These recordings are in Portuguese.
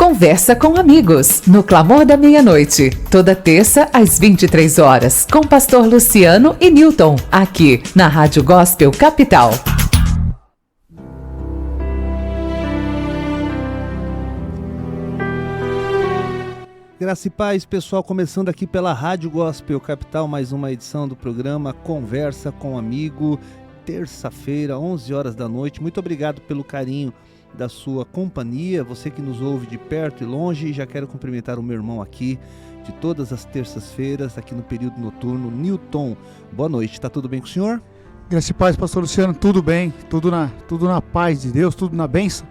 Conversa com Amigos, no Clamor da Meia-Noite, toda terça às 23 horas, com Pastor Luciano e Newton, aqui na Rádio Gospel Capital. Graça e paz, pessoal, começando aqui pela Rádio Gospel Capital, mais uma edição do programa Conversa com Amigo, terça-feira, 11 horas da noite. Muito obrigado pelo carinho da sua companhia, você que nos ouve de perto e longe. Já quero cumprimentar o meu irmão aqui, de todas as terças-feiras, aqui no período noturno, Newton. Boa noite, tá tudo bem com o senhor? Graça e paz, pastor Luciano, tudo bem, tudo na paz de Deus, tudo na bênção.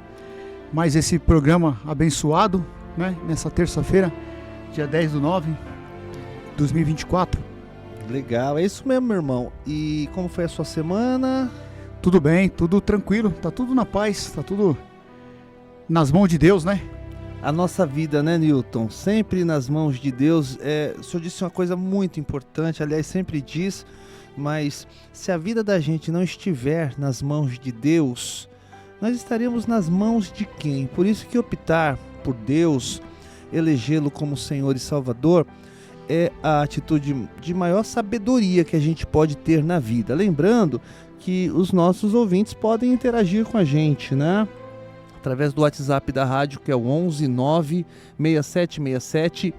Mais esse programa abençoado, né, nessa terça-feira, dia 10/9/2024. Legal, é isso mesmo, meu irmão. E como foi a sua semana? Tudo bem, tudo tranquilo, tá tudo na paz, tá tudo nas mãos de Deus, né? A nossa vida, né, Newton? Sempre nas mãos de Deus. O senhor disse uma coisa muito importante, aliás, sempre diz, mas se a vida da gente não estiver nas mãos de Deus, nós estaremos nas mãos de quem? Por isso que optar por Deus, elegê-lo como Senhor e Salvador, é a atitude de maior sabedoria que a gente pode ter na vida. Lembrando que os nossos ouvintes podem interagir com a gente, né? Através do WhatsApp da rádio, que é o 11 96767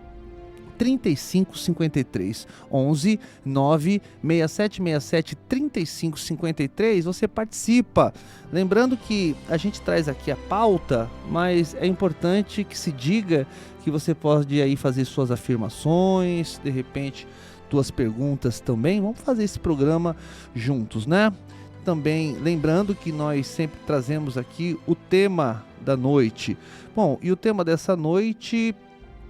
3553. 11 96767 3553. Você participa. Lembrando que a gente traz aqui a pauta, mas é importante que se diga que você pode aí fazer suas afirmações, de repente tuas perguntas também. Vamos fazer esse programa juntos, né? Também lembrando que nós sempre trazemos aqui o tema da noite. Bom, e o tema dessa noite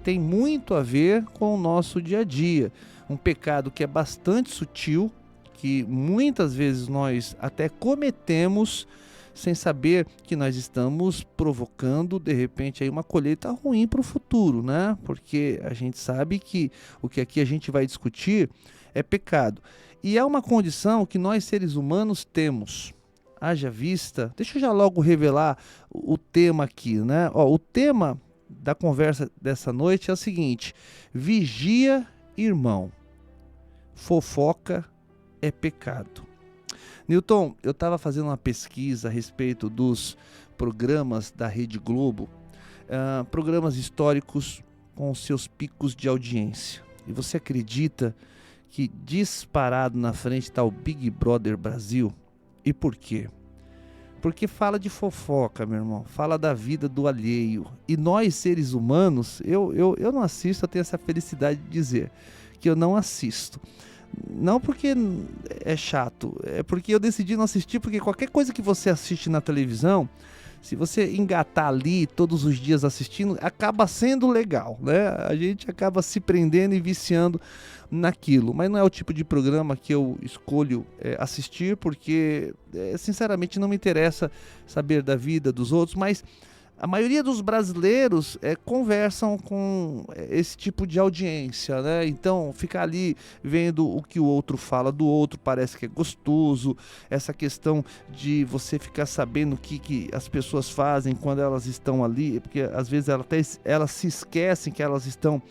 tem muito a ver com o nosso dia a dia. Um pecado que é bastante sutil, que muitas vezes nós até cometemos sem saber que nós estamos provocando, de repente, aí uma colheita ruim para o futuro, né? Porque a gente sabe que o que aqui a gente vai discutir é pecado. E é uma condição que nós seres humanos temos. Haja vista, deixa eu já logo revelar o tema aqui, né? O tema da conversa dessa noite é o seguinte: vigia, irmão, fofoca é pecado. Newton, eu estava fazendo uma pesquisa a respeito dos programas da Rede Globo, programas históricos com seus picos de audiência. E você acredita que disparado na frente está o Big Brother Brasil? E por quê? Porque fala de fofoca, meu irmão, fala da vida do alheio. E nós, seres humanos, eu não assisto, eu tenho essa felicidade de dizer que eu não assisto. Não porque é chato, é porque eu decidi não assistir, porque qualquer coisa que você assiste na televisão, se você engatar ali todos os dias assistindo, acaba sendo legal, né? A gente acaba se prendendo e viciando naquilo, mas não é o tipo de programa que eu escolho assistir, porque sinceramente não me interessa saber da vida dos outros, mas a maioria dos brasileiros conversam com esse tipo de audiência, né? Então, ficar ali vendo o que o outro fala do outro parece que é gostoso. Essa questão de você ficar sabendo o que as pessoas fazem quando elas estão ali, porque às vezes elas se esquecem que elas estão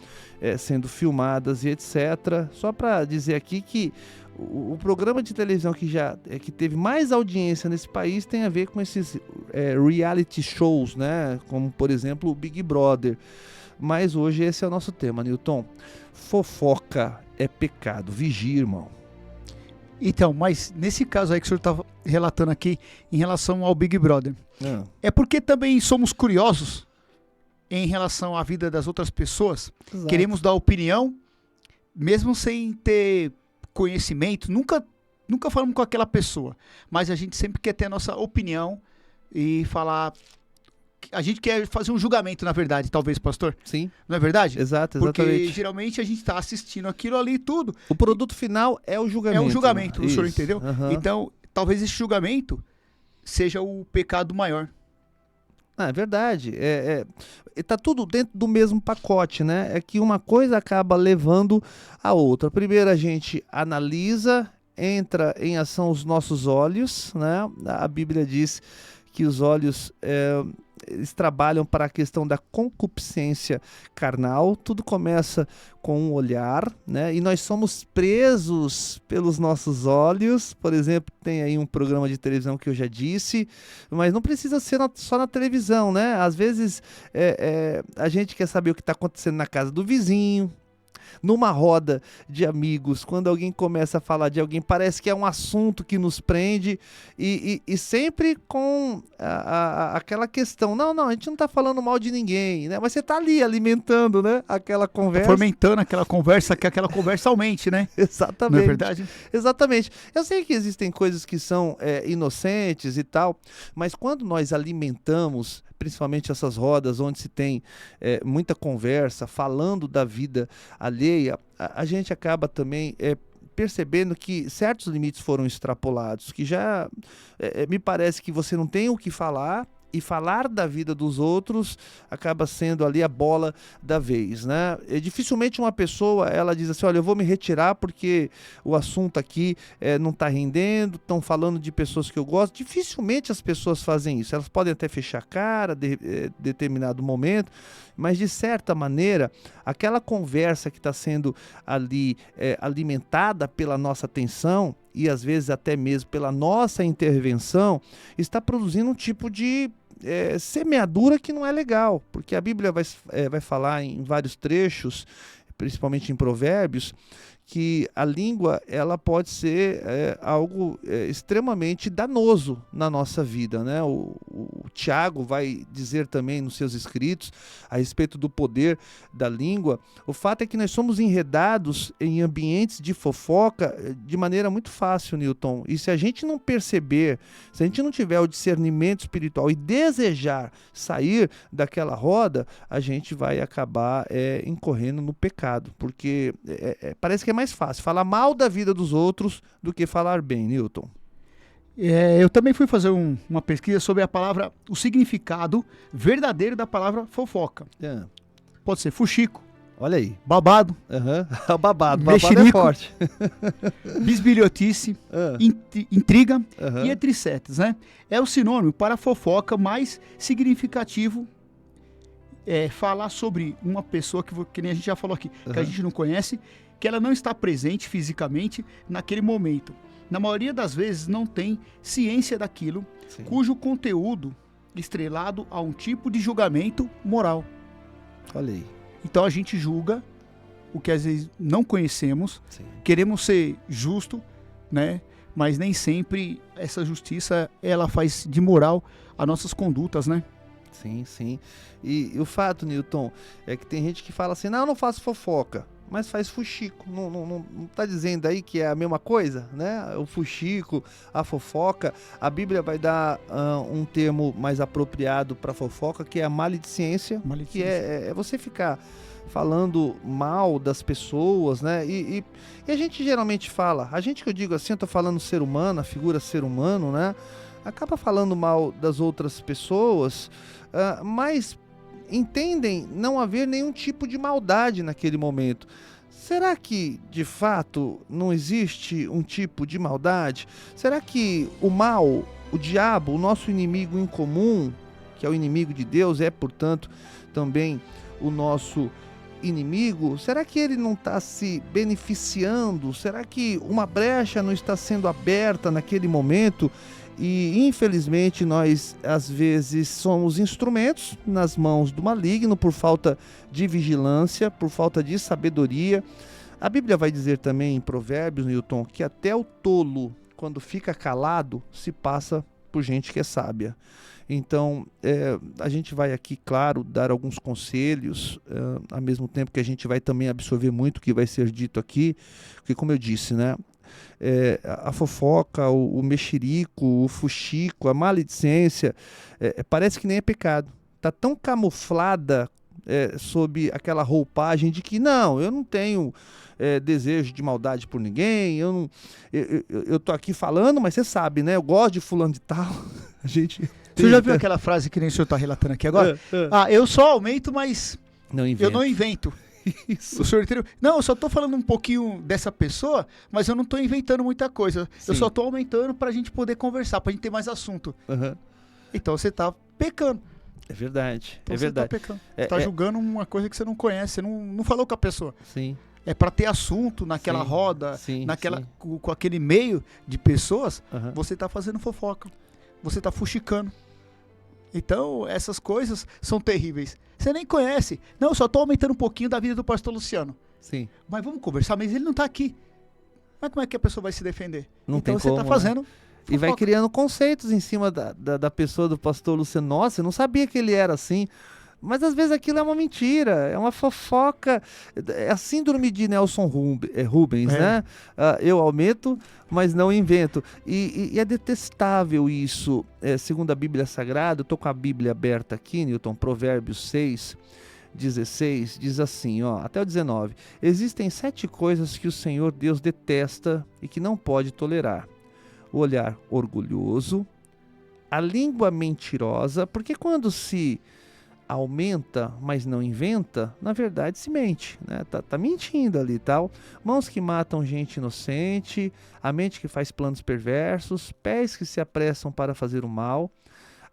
sendo filmadas e etc. Só para dizer aqui que o programa de televisão que teve mais audiência nesse país tem a ver com esses reality shows, né? Como, por exemplo, o Big Brother. Mas hoje esse é o nosso tema, Newton. Fofoca é pecado. Vigia, irmão. Então, mas nesse caso aí que o senhor estava relatando aqui em relação ao Big Brother, é porque também somos curiosos em relação à vida das outras pessoas. Exato. Queremos dar opinião, mesmo sem ter conhecimento, nunca falamos com aquela pessoa, mas a gente sempre quer ter a nossa opinião e falar. A gente quer fazer um julgamento, na verdade, talvez, pastor? Sim. Não é verdade? Exato, exatamente. Porque geralmente a gente está assistindo aquilo ali e tudo. O produto final é o julgamento. É o julgamento, né? O senhor entendeu? Uhum. Então, talvez esse julgamento seja o pecado maior. É verdade, tá tudo dentro do mesmo pacote, né? É que uma coisa acaba levando a outra. Primeiro a gente analisa, entra em ação os nossos olhos, né? A Bíblia diz que os olhos eles trabalham para a questão da concupiscência carnal. Tudo começa com um olhar, né? E nós somos presos pelos nossos olhos. Por exemplo, tem aí um programa de televisão que eu já disse, mas não precisa ser só na televisão, né? Às vezes a gente quer saber o que está acontecendo na casa do vizinho, numa roda de amigos, quando alguém começa a falar de alguém, parece que é um assunto que nos prende, e sempre com aquela questão, não, a gente não está falando mal de ninguém, né? Mas você está ali alimentando, né, aquela conversa. Fomentando aquela conversa, que aquela conversa aumente, né? Exatamente. Não é verdade? Exatamente. Eu sei que existem coisas que são inocentes e tal, mas quando nós alimentamos principalmente essas rodas onde se tem muita conversa, falando da vida alheia, a gente acaba também percebendo que certos limites foram extrapolados, que já me parece que você não tem o que falar, e falar da vida dos outros acaba sendo ali a bola da vez, né? Dificilmente uma pessoa, ela diz assim, olha, eu vou me retirar porque o assunto aqui não está rendendo, estão falando de pessoas que eu gosto. Dificilmente as pessoas fazem isso. Elas podem até fechar a cara de determinado momento, mas de certa maneira, aquela conversa que está sendo ali alimentada pela nossa atenção, e às vezes até mesmo pela nossa intervenção, está produzindo um tipo de semeadura que não é legal, porque a Bíblia vai falar em vários trechos, principalmente em Provérbios, que a língua ela pode ser algo extremamente danoso na nossa vida, né? O Tiago vai dizer também nos seus escritos a respeito do poder da língua. O fato é que nós somos enredados em ambientes de fofoca de maneira muito fácil, Newton. E se a gente não perceber, se a gente não tiver o discernimento espiritual e desejar sair daquela roda, a gente vai acabar incorrendo no pecado, porque parece que é mais fácil falar mal da vida dos outros do que falar bem, Newton. Eu também fui fazer uma pesquisa sobre a palavra, o significado verdadeiro da palavra fofoca. Pode ser fuxico. Olha aí. Babado. Babado mexerico, é forte. Bisbilhotice, intriga e entre setas, né? É o sinônimo para fofoca mais significativo. Falar sobre uma pessoa que nem a gente já falou aqui, que a gente não conhece, que ela não está presente fisicamente naquele momento. Na maioria das vezes não tem ciência daquilo, sim, cujo conteúdo estrelado a um tipo de julgamento moral. Olha aí. Então a gente julga o que às vezes não conhecemos, sim, queremos ser justo, né? Mas nem sempre essa justiça ela faz de moral as nossas condutas, né? Sim, sim. E o fato, Newton, é que tem gente que fala assim, não, eu não faço fofoca, mas faz fuxico. Não tá dizendo aí que é a mesma coisa, né? O fuxico, a fofoca. A Bíblia vai dar um termo mais apropriado para fofoca, que é a maledicência, que é você ficar falando mal das pessoas, né? E a gente geralmente fala, a gente que eu digo assim, eu tô falando ser humano, a figura ser humano, né? Acaba falando mal das outras pessoas, mas entendem não haver nenhum tipo de maldade naquele momento. Será que, de fato, não existe um tipo de maldade? Será que o mal, o diabo, o nosso inimigo em comum, que é o inimigo de Deus, é, portanto, também o nosso inimigo? Será que ele não está se beneficiando? Será que uma brecha não está sendo aberta naquele momento? E infelizmente nós às vezes somos instrumentos nas mãos do maligno por falta de vigilância, por falta de sabedoria. A Bíblia vai dizer também em Provérbios, Newton, que até o tolo, quando fica calado, se passa por gente que é sábia. Então, a gente vai aqui, claro, dar alguns conselhos, ao mesmo tempo que a gente vai também absorver muito o que vai ser dito aqui, porque como eu disse, né? A fofoca, o mexerico, o fuxico, a maledicência, parece que nem é pecado. Está tão camuflada sob aquela roupagem de que não, eu não tenho desejo de maldade por ninguém, eu tô aqui falando, mas você sabe, né? Eu gosto de fulano de tal. A gente... Você já viu aquela frase que nem o senhor está relatando aqui agora? Eu só aumento, mas eu não invento. Isso. O senhor entendeu? Não, eu só tô falando um pouquinho dessa pessoa, mas eu não tô inventando muita coisa. Sim. Eu só tô aumentando pra gente poder conversar, pra gente ter mais assunto. Então você tá pecando. É verdade, Então é verdade. Você tá julgando uma coisa que você não conhece, você não falou com a pessoa. Sim. É para ter assunto naquela roda, sim. Com aquele meio de pessoas, Uhum. você tá fazendo fofoca, você tá fuxicando. Então, essas coisas são terríveis. Você nem conhece. Não, eu só tô aumentando um pouquinho da vida do pastor Luciano. Sim. Mas vamos conversar, mas ele não tá aqui. Mas como é que a pessoa vai se defender? Não então tem você como, tá fazendo E vai criando conceitos em cima da pessoa do pastor Luciano. Nossa, eu não sabia que ele era assim. Mas às vezes aquilo é uma mentira, é uma fofoca. É a síndrome de Nelson Rubens, né? Eu aumento, mas não invento. E é detestável isso. Segundo a Bíblia Sagrada, eu estou com a Bíblia aberta aqui, Newton, Provérbios 6:16, diz assim, até o 19. Existem 7 coisas que o Senhor Deus detesta e que não pode tolerar. O olhar orgulhoso, a língua mentirosa, porque quando se aumenta, mas não inventa, na verdade se mente, né? Tá mentindo ali e tal. Mãos que matam gente inocente, a mente que faz planos perversos, pés que se apressam para fazer o mal.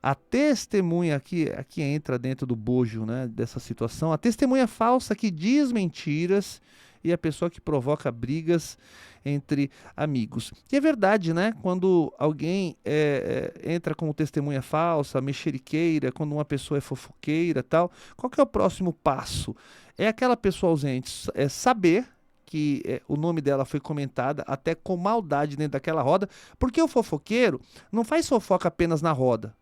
A testemunha aqui entra dentro do bojo, né, dessa situação. A testemunha falsa que diz mentiras e a pessoa que provoca brigas entre amigos. E é verdade, né? Quando alguém entra como testemunha falsa, mexeriqueira, quando uma pessoa é fofoqueira e tal, qual que é o próximo passo? É aquela pessoa ausente saber que o nome dela foi comentada até com maldade dentro daquela roda, porque o fofoqueiro não faz fofoca apenas na roda.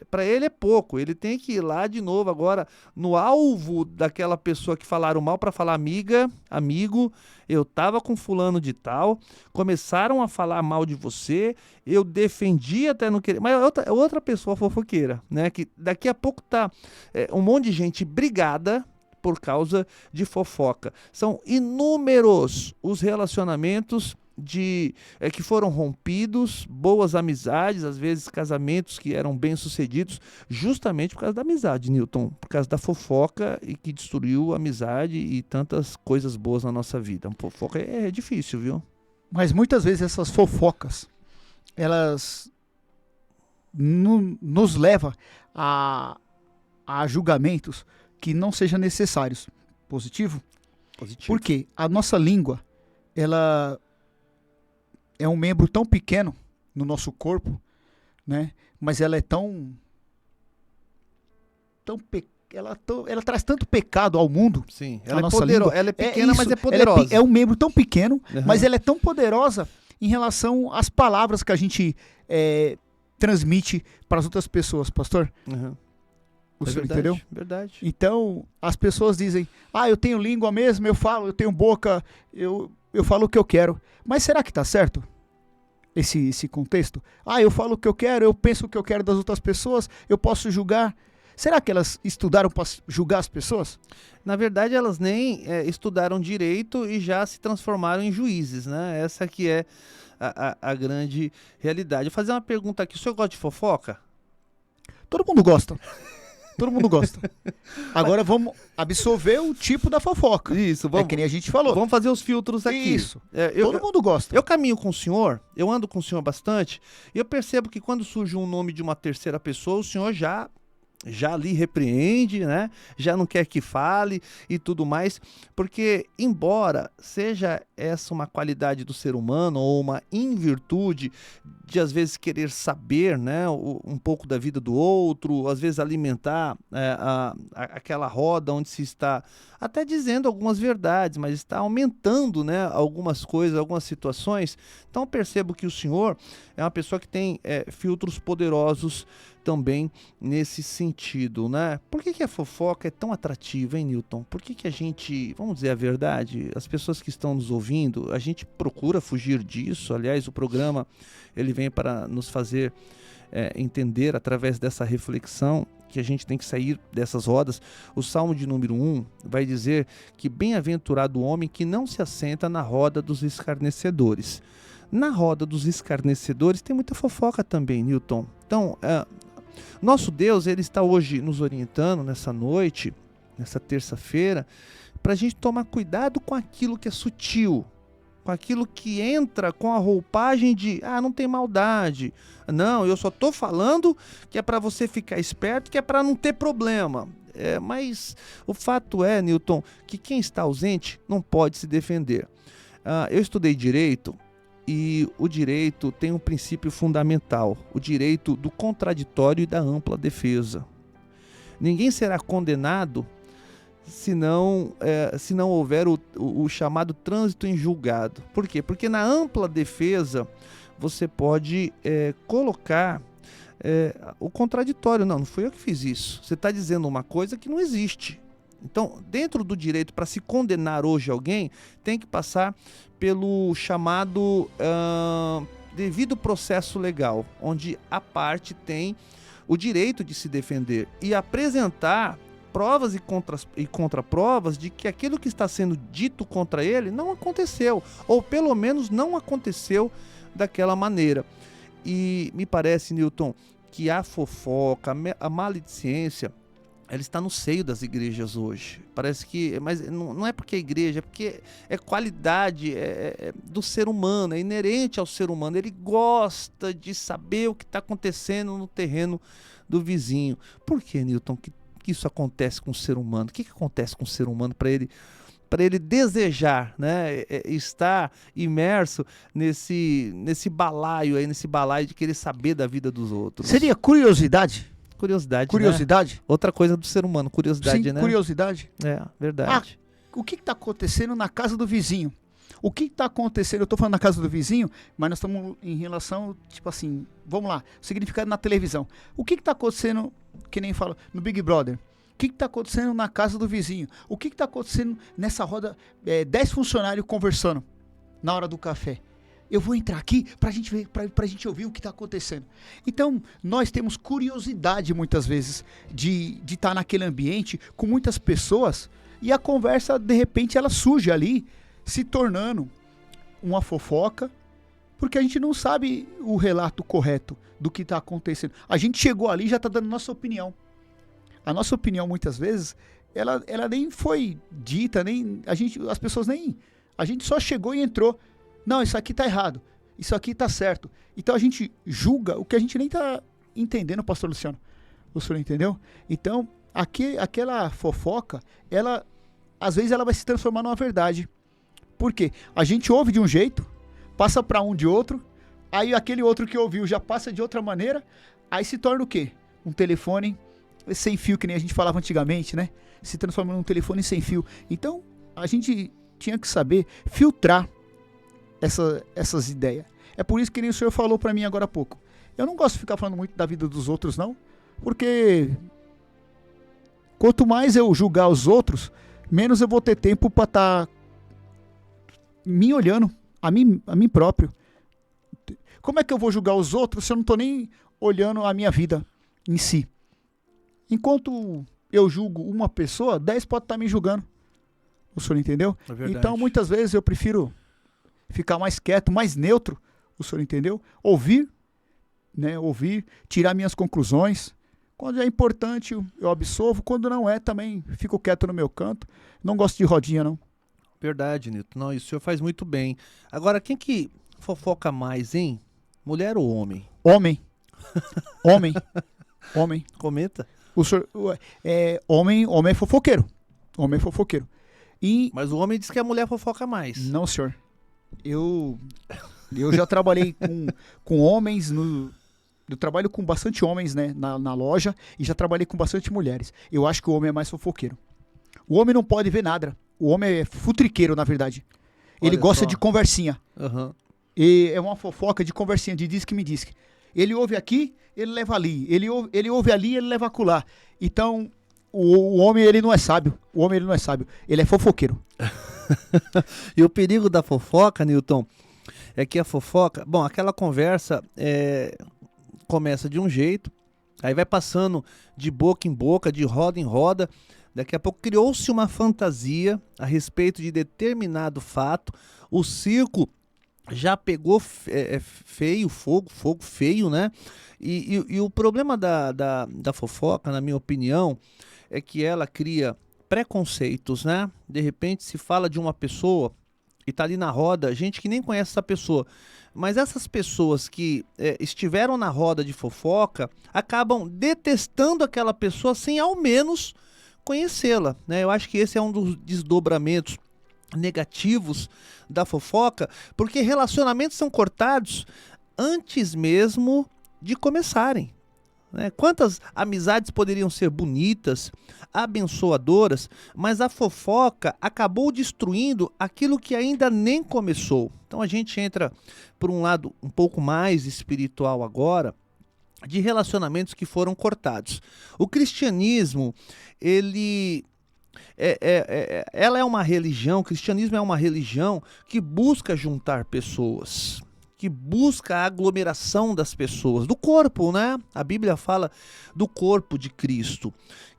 Para ele é pouco, ele tem que ir lá de novo agora no alvo daquela pessoa que falaram mal para falar amiga, amigo, eu tava com fulano de tal, começaram a falar mal de você, eu defendi até não querer, mas outra pessoa fofoqueira, né, que daqui a pouco tá um monte de gente brigada por causa de fofoca. São inúmeros os relacionamentos que foram rompidos, boas amizades, às vezes casamentos que eram bem-sucedidos, justamente por causa da amizade, Newton, por causa da fofoca e que destruiu a amizade e tantas coisas boas na nossa vida. Fofoca é difícil, viu? Mas muitas vezes essas fofocas, elas nos levam a julgamentos que não sejam necessários. Positivo? Positivo. Porque a nossa língua, ela é um membro tão pequeno no nosso corpo, né? Mas ela é ela traz tanto pecado ao mundo. Sim, ela é pequena, mas é poderosa. É um membro tão pequeno, mas ela é tão poderosa em relação às palavras que a gente transmite para as outras pessoas, pastor. O senhor entendeu? Verdade. Então, as pessoas dizem, eu tenho língua mesmo, eu tenho boca, eu falo o que eu quero. Mas será que está certo esse contexto? Eu falo o que eu quero, eu penso o que eu quero das outras pessoas, eu posso julgar. Será que elas estudaram para julgar as pessoas? Na verdade, elas nem estudaram direito e já se transformaram em juízes, né? Essa que é a grande realidade. Vou fazer uma pergunta aqui. O senhor gosta de fofoca? Todo mundo gosta. Todo mundo gosta. Agora vamos absorver o tipo da fofoca. Isso, vamos. É que nem a gente falou. Vamos fazer os filtros aqui. Isso. Todo mundo gosta. Eu caminho com o senhor, eu ando com o senhor bastante, e eu percebo que quando surge um nome de uma terceira pessoa, o senhor já lhe repreende, né? Já não quer que fale e tudo mais, porque embora seja essa uma qualidade do ser humano ou uma invirtude de às vezes querer saber, né, um pouco da vida do outro, às vezes alimentar aquela roda onde se está até dizendo algumas verdades, mas está aumentando, né, algumas coisas, algumas situações. Então eu percebo que o senhor é uma pessoa que tem filtros poderosos também nesse sentido, né? Por que a fofoca é tão atrativa, hein, Newton? Por que a gente, vamos dizer a verdade, as pessoas que estão nos ouvindo, a gente procura fugir disso. Aliás, o programa ele vem para nos fazer entender através dessa reflexão que a gente tem que sair dessas rodas. O Salmo de número 1 vai dizer que bem-aventurado o homem que não se assenta na roda dos escarnecedores. Na roda dos escarnecedores tem muita fofoca também, Newton. Então, nosso Deus, ele está hoje nos orientando nessa noite, nessa terça-feira, para a gente tomar cuidado com aquilo que é sutil, com aquilo que entra com a roupagem de não tem maldade. Não, eu só tô falando que é para você ficar esperto, que é para não ter problema. Mas o fato é, Newton, que quem está ausente não pode se defender. Eu estudei direito e o direito tem um princípio fundamental, o direito do contraditório e da ampla defesa. Ninguém será condenado se não houver o chamado trânsito em julgado. Por quê? Porque na ampla defesa você pode colocar o contraditório. Não fui eu que fiz isso. Você está dizendo uma coisa que não existe. Então, dentro do direito, para se condenar hoje alguém, tem que passar pelo chamado devido processo legal, onde a parte tem o direito de se defender e apresentar provas e contraprovas de que aquilo que está sendo dito contra ele não aconteceu, ou pelo menos não aconteceu daquela maneira. E me parece, Newton, que a fofoca, a maledicência, ela está no seio das igrejas hoje. Parece que, mas não é porque é igreja, é porque é qualidade do ser humano, é inerente ao ser humano. Ele gosta de saber o que está acontecendo no terreno do vizinho. Por que, Newton, que isso acontece com o ser humano? O que acontece com o ser humano para ele desejar, né, estar imerso nesse balaio de querer saber da vida dos outros? Seria curiosidade? Curiosidade. Né? Outra coisa do ser humano, curiosidade. Sim, né? Curiosidade. Verdade. O que está acontecendo na casa do vizinho? O que está acontecendo? Eu estou falando na casa do vizinho, mas nós estamos em relação, tipo assim, vamos lá, significado na televisão. O que está acontecendo, que nem fala, no Big Brother? O que está acontecendo na casa do vizinho? O que está acontecendo nessa roda, 10 funcionários conversando na hora do café? Eu vou entrar aqui pra gente ver, pra gente ouvir o que tá acontecendo. Então, nós temos curiosidade muitas vezes de estar naquele ambiente com muitas pessoas e a conversa, de repente, ela surge ali, se tornando uma fofoca, porque a gente não sabe o relato correto do que tá acontecendo. A gente chegou ali e já tá dando nossa opinião. A nossa opinião, muitas vezes, ela nem foi dita, as pessoas nem... A gente só chegou e entrou. Não, isso aqui tá errado, isso aqui tá certo. Então a gente julga o que a gente nem tá entendendo, pastor Luciano. O senhor entendeu? Então, aquela fofoca, ela, às vezes ela vai se transformar numa verdade. Por quê? A gente ouve de um jeito, passa para um de outro, aí aquele outro que ouviu já passa de outra maneira, aí se torna o quê? Um telefone sem fio, que nem a gente falava antigamente, né? Se transforma num telefone sem fio. Então, a gente tinha que saber filtrar essas ideias. É por isso que nem o senhor falou pra mim agora há pouco. Eu não gosto de ficar falando muito da vida dos outros, não, porque quanto mais eu julgar os outros, menos eu vou ter tempo pra estar me olhando a mim próprio. Como é que eu vou julgar os outros se eu não tô nem olhando a minha vida em si? Enquanto eu julgo uma pessoa, 10 podem estar me julgando. O senhor entendeu? É verdade. Então, muitas vezes eu prefiro ficar mais quieto, mais neutro, o senhor entendeu? Ouvir, tirar minhas conclusões. Quando é importante, eu absolvo. Quando não é, também fico quieto no meu canto. Não gosto de rodinha, não. Verdade, Nilton. Não, isso o senhor faz muito bem. Agora, quem que fofoca mais, hein? Mulher ou homem? Homem. Homem. Comenta. O senhor, homem é fofoqueiro. Homem é fofoqueiro. Mas o homem diz que a mulher fofoca mais. Não, senhor. Eu já trabalhei com homens, eu trabalho com bastante homens, né, na loja, e já trabalhei com bastante mulheres. Eu acho que o homem é mais fofoqueiro. O homem não pode ver nada. O homem é futriqueiro, na verdade. Ele gosta de conversinha. Uhum. E é uma fofoca de conversinha, de diz que me diz. Ele ouve aqui, ele leva ali. Ele ouve ali, ele leva acolá. Então, o homem, ele não é sábio. O homem, ele não é sábio. Ele é fofoqueiro. E o perigo da fofoca, Newton, é que a fofoca... Bom, aquela conversa começa de um jeito, aí vai passando de boca em boca, de roda em roda. Daqui a pouco criou-se uma fantasia a respeito de determinado fato. O circo já pegou feio, fogo feio, né? E o problema da fofoca, na minha opinião, é que ela cria preconceitos, né? De repente se fala de uma pessoa e tá ali na roda gente que nem conhece essa pessoa. Mas essas pessoas que estiveram na roda de fofoca acabam detestando aquela pessoa sem ao menos conhecê-la, né? Eu acho que esse é um dos desdobramentos negativos da fofoca, porque relacionamentos são cortados antes mesmo de começarem, né? Quantas amizades poderiam ser bonitas, abençoadoras, mas a fofoca acabou destruindo aquilo que ainda nem começou. Então a gente entra por um lado um pouco mais espiritual agora, de relacionamentos que foram cortados. O cristianismo, ela é uma religião, o cristianismo é uma religião que busca juntar pessoas, que busca a aglomeração das pessoas, do corpo, né? A Bíblia fala do corpo de Cristo,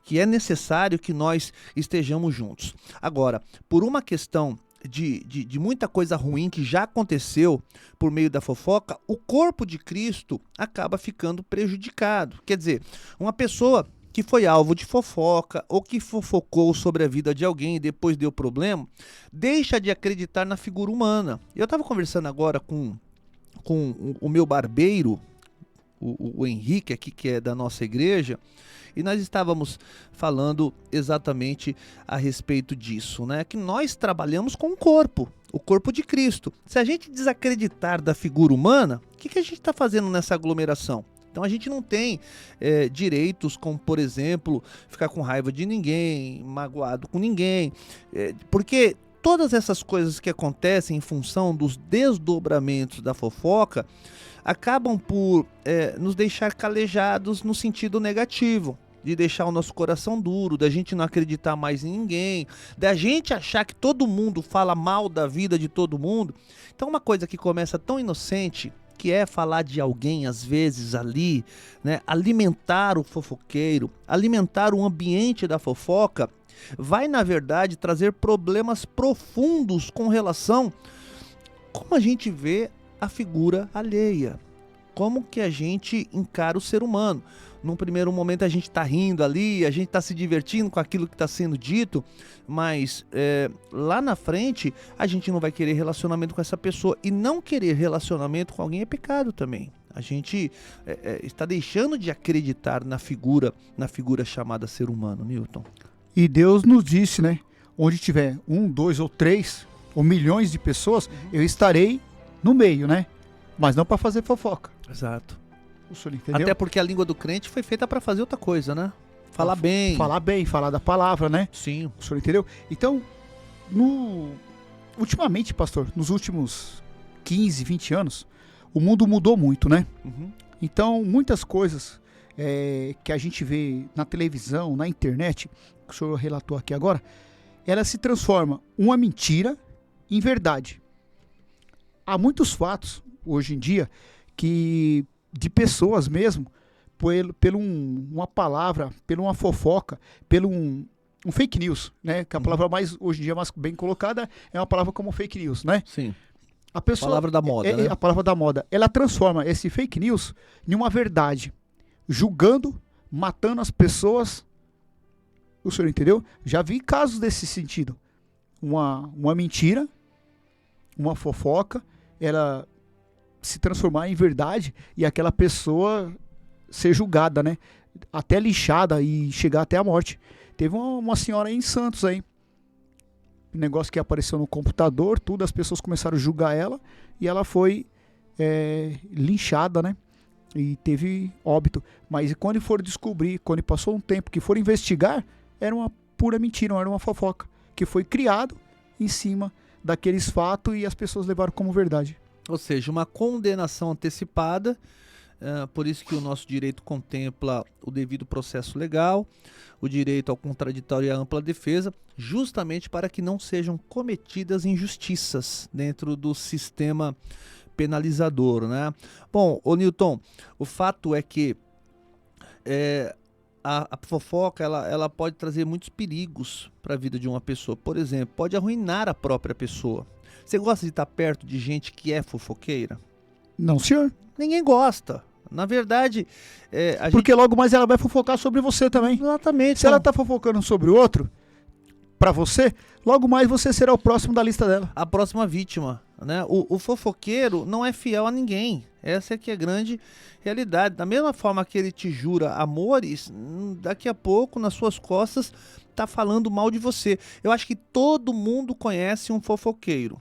que é necessário que nós estejamos juntos. Agora, por uma questão de muita coisa ruim que já aconteceu por meio da fofoca, o corpo de Cristo acaba ficando prejudicado. Quer dizer, uma pessoa que foi alvo de fofoca ou que fofocou sobre a vida de alguém e depois deu problema, deixa de acreditar na figura humana. Eu estava conversando agora com o meu barbeiro, o Henrique aqui, que é da nossa igreja, e nós estávamos falando exatamente a respeito disso, né? Que nós trabalhamos com o corpo de Cristo. Se a gente desacreditar da figura humana, o que a gente está fazendo nessa aglomeração? Então a gente não tem direitos como, por exemplo, ficar com raiva de ninguém, magoado com ninguém, porque todas essas coisas que acontecem em função dos desdobramentos da fofoca acabam por nos deixar calejados no sentido negativo, de deixar o nosso coração duro, da gente não acreditar mais em ninguém, da gente achar que todo mundo fala mal da vida de todo mundo. Então uma coisa que começa tão inocente, que é falar de alguém às vezes ali, né, alimentar o fofoqueiro, alimentar o ambiente da fofoca, vai na verdade trazer problemas profundos com relação como a gente vê a figura alheia, como que a gente encara o ser humano. Num primeiro momento a gente está rindo ali, a gente está se divertindo com aquilo que está sendo dito, mas lá na frente a gente não vai querer relacionamento com essa pessoa, e não querer relacionamento com alguém é pecado também. A gente está deixando de acreditar na figura chamada ser humano, Newton. E Deus nos disse, né? Onde tiver 1, 2 ou 3 ou milhões de pessoas, eu estarei no meio, né? Mas não para fazer fofoca. Exato. O senhor entendeu? Até porque a língua do crente foi feita para fazer outra coisa, né? Falar bem. Falar bem, falar da palavra, né? Sim. O senhor entendeu? Então, ultimamente, pastor, nos últimos 15, 20 anos, o mundo mudou muito, né? Uhum. Então, muitas coisas que a gente vê na televisão, na internet, que o senhor relatou aqui agora, ela se transforma uma mentira em verdade. Há muitos fatos, hoje em dia, que de pessoas mesmo, pelo uma palavra, pela uma fofoca, pelo um fake news, né? Que a palavra mais, hoje em dia, mais bem colocada é uma palavra como fake news, né? Sim. A pessoa, palavra da moda, né? A palavra da moda. Ela transforma esse fake news em uma verdade, julgando, matando as pessoas. O senhor entendeu? Já vi casos desse sentido. Uma mentira, uma fofoca, ela se transformar em verdade e aquela pessoa ser julgada, né? Até lixada e chegar até a morte. Teve uma senhora aí em Santos aí, um negócio que apareceu no computador, tudo, as pessoas começaram a julgar ela e ela foi linchada, né? E teve óbito. Mas quando for descobrir, quando passou um tempo que for investigar, era uma pura mentira, não era uma fofoca, que foi criado em cima daqueles fatos e as pessoas levaram como verdade. Ou seja, uma condenação antecipada, por isso que o nosso direito contempla o devido processo legal, o direito ao contraditório e à ampla defesa, justamente para que não sejam cometidas injustiças dentro do sistema penalizador, né? Bom, ô Newton, o fato é que a fofoca ela pode trazer muitos perigos para a vida de uma pessoa. Por exemplo, pode arruinar a própria pessoa. Você gosta de estar perto de gente que é fofoqueira? Não, senhor. Ninguém gosta. Na verdade, porque logo mais ela vai fofocar sobre você também. Exatamente. Se ela está fofocando sobre o outro, para você, logo mais você será o próximo da lista dela. A próxima vítima, né? O fofoqueiro não é fiel a ninguém. Essa é que é a grande realidade. Da mesma forma que ele te jura amores, daqui a pouco, nas suas costas, tá falando mal de você. Eu acho que todo mundo conhece um fofoqueiro.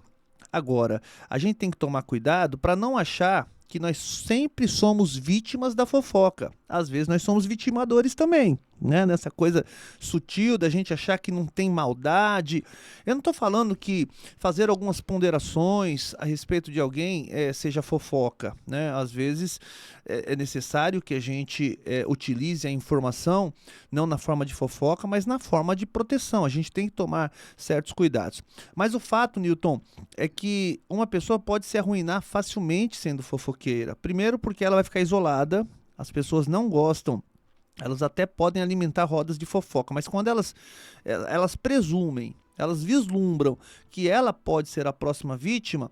Agora, a gente tem que tomar cuidado para não achar que nós sempre somos vítimas da fofoca. Às vezes nós somos vitimadores também, né? Nessa coisa sutil da gente achar que não tem maldade. Eu não estou falando que fazer algumas ponderações a respeito de alguém seja fofoca, né? Às vezes é necessário que a gente utilize a informação não na forma de fofoca, mas na forma de proteção. A gente tem que tomar certos cuidados. Mas o fato, Newton, é que uma pessoa pode se arruinar facilmente sendo fofoqueira. Primeiro porque ela vai ficar isolada, as pessoas não gostam, elas até podem alimentar rodas de fofoca, mas quando elas presumem, elas vislumbram que ela pode ser a próxima vítima,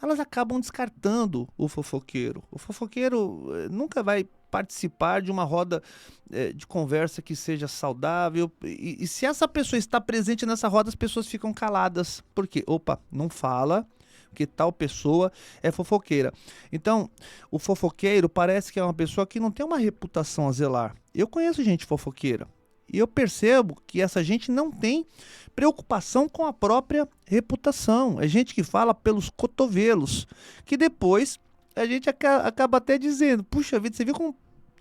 elas acabam descartando o fofoqueiro. O fofoqueiro nunca vai participar de uma roda de conversa que seja saudável, e se essa pessoa está presente nessa roda, as pessoas ficam caladas, porque, não fala, porque tal pessoa é fofoqueira. Então, o fofoqueiro parece que é uma pessoa que não tem uma reputação a zelar. Eu conheço gente fofoqueira e eu percebo que essa gente não tem preocupação com a própria reputação. É gente que fala pelos cotovelos, que depois a gente acaba até dizendo, puxa vida, você viu como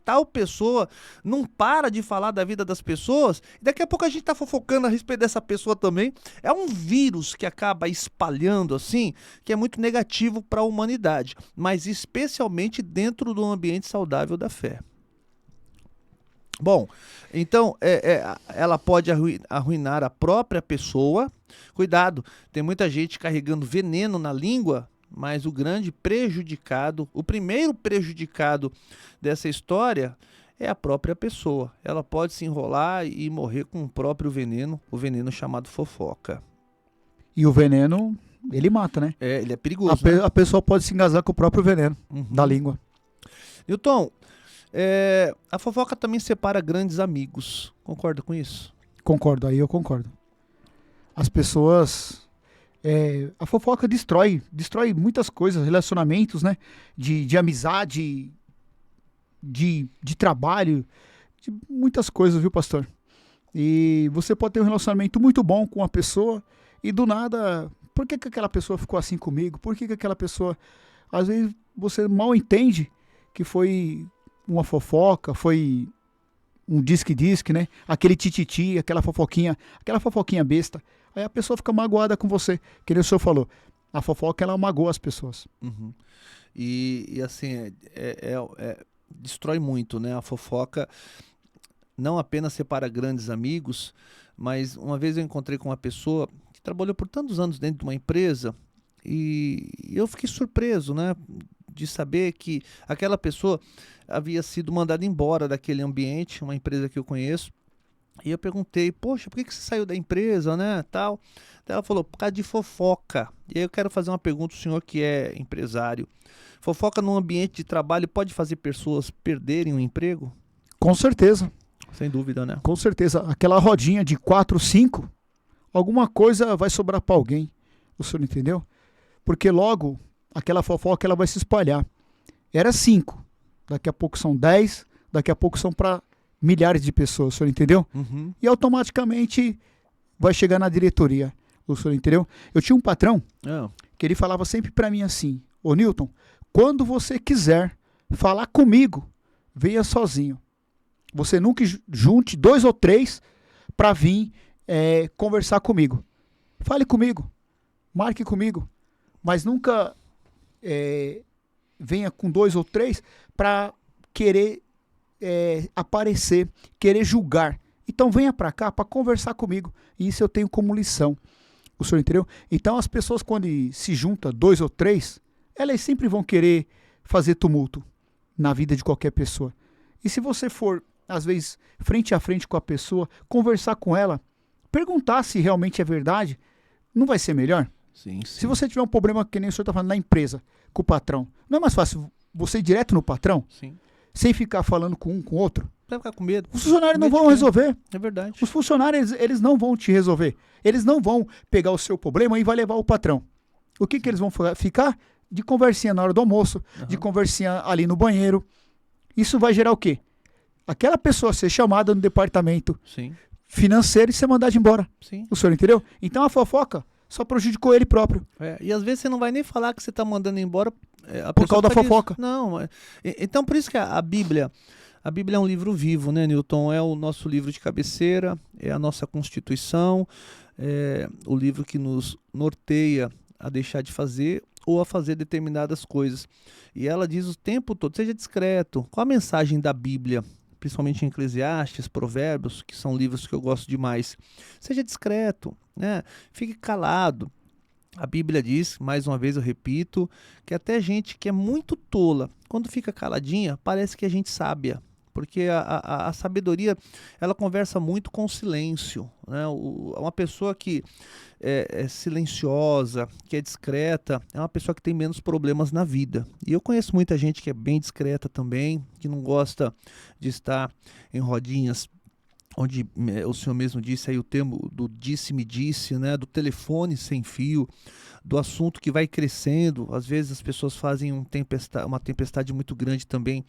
tal pessoa não para de falar da vida das pessoas, e daqui a pouco a gente tá fofocando a respeito dessa pessoa também. É um vírus que acaba espalhando assim, que é muito negativo para a humanidade, mas especialmente dentro do ambiente saudável da fé. Bom, então ela pode arruinar a própria pessoa. Cuidado, tem muita gente carregando veneno na língua, mas o grande prejudicado, o primeiro prejudicado dessa história é a própria pessoa. Ela pode se enrolar e morrer com o próprio veneno, o veneno chamado fofoca. E o veneno, ele mata, né? Ele é perigoso. A pessoa pode se engasgar com o próprio veneno da língua. Newton, a fofoca também separa grandes amigos. Concorda com isso? Concordo, aí eu concordo. As pessoas... a fofoca destrói muitas coisas, relacionamentos, né? De amizade, de trabalho, de muitas coisas, viu, pastor? E você pode ter um relacionamento muito bom com uma pessoa e do nada, por que aquela pessoa ficou assim comigo? Por que aquela pessoa... Às vezes você mal entende que foi uma fofoca, foi um disque, né? Aquele tititi, aquela fofoquinha besta. Aí a pessoa fica magoada com você, que nem o senhor falou. A fofoca, ela magoa as pessoas. Uhum. E assim, destrói muito, né? A fofoca não apenas separa grandes amigos, mas uma vez eu encontrei com uma pessoa que trabalhou por tantos anos dentro de uma empresa e eu fiquei surpreso, né? De saber que aquela pessoa havia sido mandada embora daquele ambiente, uma empresa que eu conheço. E eu perguntei, poxa, por que você saiu da empresa, né, tal? Daí ela falou, por causa de fofoca. E aí eu quero fazer uma pergunta ao senhor que é empresário. Fofoca num ambiente de trabalho pode fazer pessoas perderem o emprego? Com certeza. Sem dúvida, né? Com certeza. Aquela rodinha de 4, 5, alguma coisa vai sobrar para alguém. O senhor entendeu? Porque logo, aquela fofoca ela vai se espalhar. Era 5, daqui a pouco são 10, daqui a pouco são para... milhares de pessoas, o senhor entendeu? Uhum. E automaticamente vai chegar na diretoria, o senhor entendeu? Eu tinha um patrão que ele falava sempre pra mim assim, ô Newton, quando você quiser falar comigo, venha sozinho. Você nunca junte 2 ou 3 pra vir conversar comigo. Fale comigo, marque comigo, mas nunca venha com 2 ou 3 pra querer aparecer, querer julgar. Então venha para cá para conversar comigo. E isso eu tenho como lição. O senhor entendeu? Então as pessoas quando se juntam 2 ou 3, elas sempre vão querer fazer tumulto na vida de qualquer pessoa. E se você for, às vezes, frente a frente com a pessoa, conversar com ela, perguntar se realmente é verdade, não vai ser melhor? Sim, sim. Se você tiver um problema, que nem o senhor está falando, na empresa, com o patrão, não é mais fácil você ir direto no patrão? Sim. Sem ficar falando com um com o outro? vai ficar com medo. Os funcionários não vão resolver. É verdade. Os funcionários, eles não vão te resolver. Eles não vão pegar o seu problema e vai levar o patrão. O que eles vão ficar? De conversinha na hora do almoço, de conversinha ali no banheiro. Isso vai gerar o quê? Aquela pessoa ser chamada no departamento financeiro e ser mandada embora. Sim. O senhor entendeu? Então a fofoca só prejudicou ele próprio. E às vezes você não vai nem falar que você está mandando embora por causa da fofoca. Isso. Não, então por isso que a Bíblia é um livro vivo, né, Newton? É o nosso livro de cabeceira, é a nossa Constituição, é o livro que nos norteia a deixar de fazer ou a fazer determinadas coisas. E ela diz o tempo todo, seja discreto. Qual a mensagem da Bíblia? Principalmente em Eclesiastes, Provérbios, que são livros que eu gosto demais. Seja discreto, né? Fique calado. A Bíblia diz, mais uma vez eu repito, que até gente que é muito tola, quando fica caladinha, parece que é gente sábia. Porque a sabedoria, ela conversa muito com o silêncio, né? Uma pessoa que é silenciosa, que é discreta, é uma pessoa que tem menos problemas na vida. E eu conheço muita gente que é bem discreta também, que não gosta de estar em rodinhas, onde o senhor mesmo disse aí o termo do disse-me disse, né? Do telefone sem fio, do assunto que vai crescendo. Às vezes as pessoas fazem uma tempestade muito grande também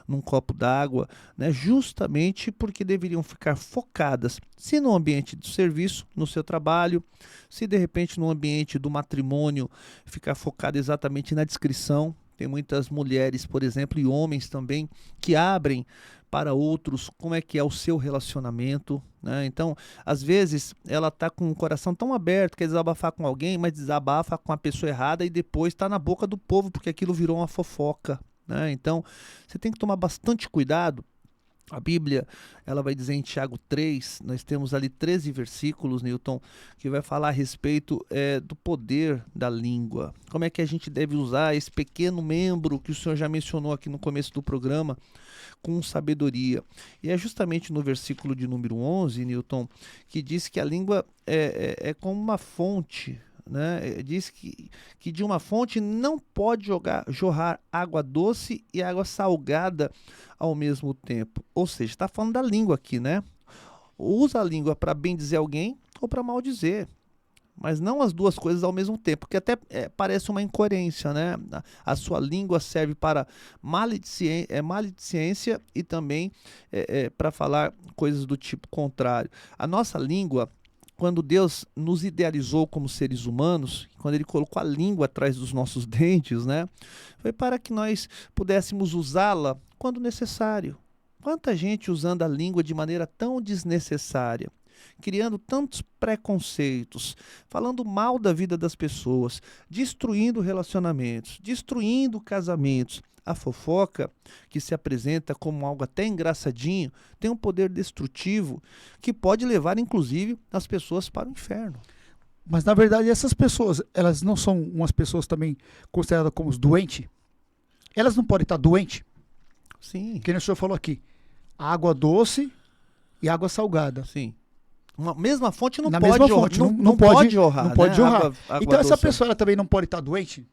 num copo d'água, né? Justamente porque deveriam ficar focadas, se no ambiente do serviço, no seu trabalho, se de repente no ambiente do matrimônio, ficar focado exatamente na discrição. Tem muitas mulheres, por exemplo, e homens também, que abrem para outros como é que é o seu relacionamento, né? Então, às vezes, ela está com o coração tão aberto, quer desabafar com alguém, mas desabafa com a pessoa errada e depois está na boca do povo, porque aquilo virou uma fofoca, né? Então, você tem que tomar bastante cuidado. A Bíblia, ela vai dizer em Tiago 3, nós temos ali 13 versículos, Newton, que vai falar a respeito do poder da língua. Como é que a gente deve usar esse pequeno membro que o senhor já mencionou aqui no começo do programa, com sabedoria. E é justamente no versículo de número 11, Newton, que diz que a língua é como uma fonte, né? Diz que de uma fonte não pode jorrar água doce e água salgada ao mesmo tempo. Ou seja, está falando da língua aqui, né? Usa a língua para bem dizer alguém ou para mal dizer. Mas não as duas coisas ao mesmo tempo, porque até parece uma incoerência, né? A sua língua serve para maledicência e também para falar coisas do tipo contrário. A nossa língua, quando Deus nos idealizou como seres humanos, quando Ele colocou a língua atrás dos nossos dentes, né? Foi para que nós pudéssemos usá-la quando necessário. Quanta gente usando a língua de maneira tão desnecessária, criando tantos preconceitos, falando mal da vida das pessoas, destruindo relacionamentos, destruindo casamentos. A fofoca, que se apresenta como algo até engraçadinho, tem um poder destrutivo que pode levar, inclusive, as pessoas para o inferno. Mas, na verdade, essas pessoas, elas não são umas pessoas também consideradas como doentes? Elas não podem estar doentes? Sim. Que nem o senhor falou aqui, água doce e água salgada. Sim. Uma mesma fonte não Na pode mesma jorrar. fonte, não pode jorrar. Não pode né? jorrar. Água então essa doce. pessoa ela também não pode estar doente?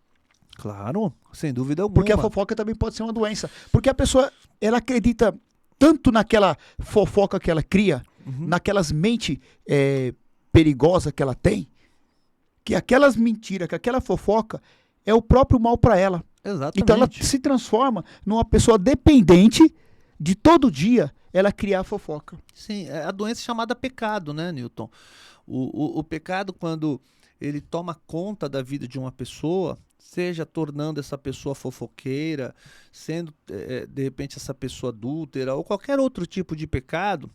Claro, sem dúvida alguma. Porque a fofoca também pode ser uma doença. Porque a pessoa, ela acredita tanto naquela fofoca que ela cria, naquelas mentes perigosas que ela tem, que aquelas mentiras, que aquela fofoca é o próprio mal para ela. Exatamente. Então ela se transforma numa pessoa dependente de todo dia ela criar fofoca. Sim, é a doença chamada pecado, né, Newton? O pecado, quando ele toma conta da vida de uma pessoa, seja tornando essa pessoa fofoqueira, sendo, de repente, essa pessoa adúltera, ou qualquer outro tipo de pecado,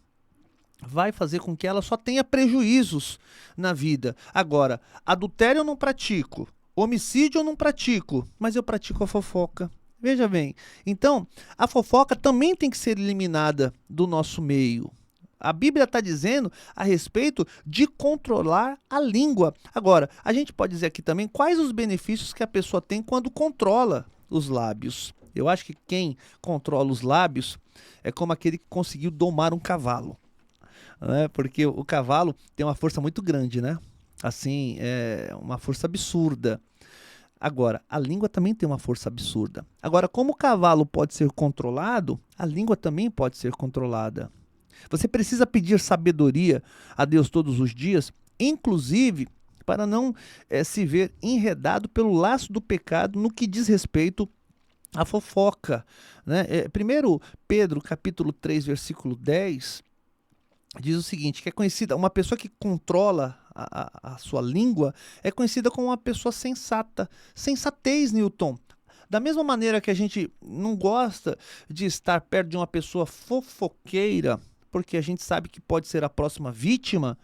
vai fazer com que ela só tenha prejuízos na vida. Agora, adultério eu não pratico, homicídio eu não pratico, mas eu pratico a fofoca. Veja bem, então a fofoca também tem que ser eliminada do nosso meio. A Bíblia está dizendo a respeito de controlar a língua. Agora, a gente pode dizer aqui também quais os benefícios que a pessoa tem quando controla os lábios. Eu acho que quem controla os lábios é como aquele que conseguiu domar um cavalo, né? Porque o cavalo tem uma força muito grande, né? Assim, é uma força absurda. Agora, a língua também tem uma força absurda. Agora, como o cavalo pode ser controlado, a língua também pode ser controlada. Você precisa pedir sabedoria a Deus todos os dias, inclusive para não se ver enredado pelo laço do pecado no que diz respeito à fofoca, né? 1 Pedro, capítulo 3, versículo 10, diz o seguinte, que é conhecida, uma pessoa que controla a sua língua é conhecida como uma pessoa sensata. Sensatez, Newton. Da mesma maneira que a gente não gosta de estar perto de uma pessoa fofoqueira, porque a gente sabe que pode ser a próxima vítima,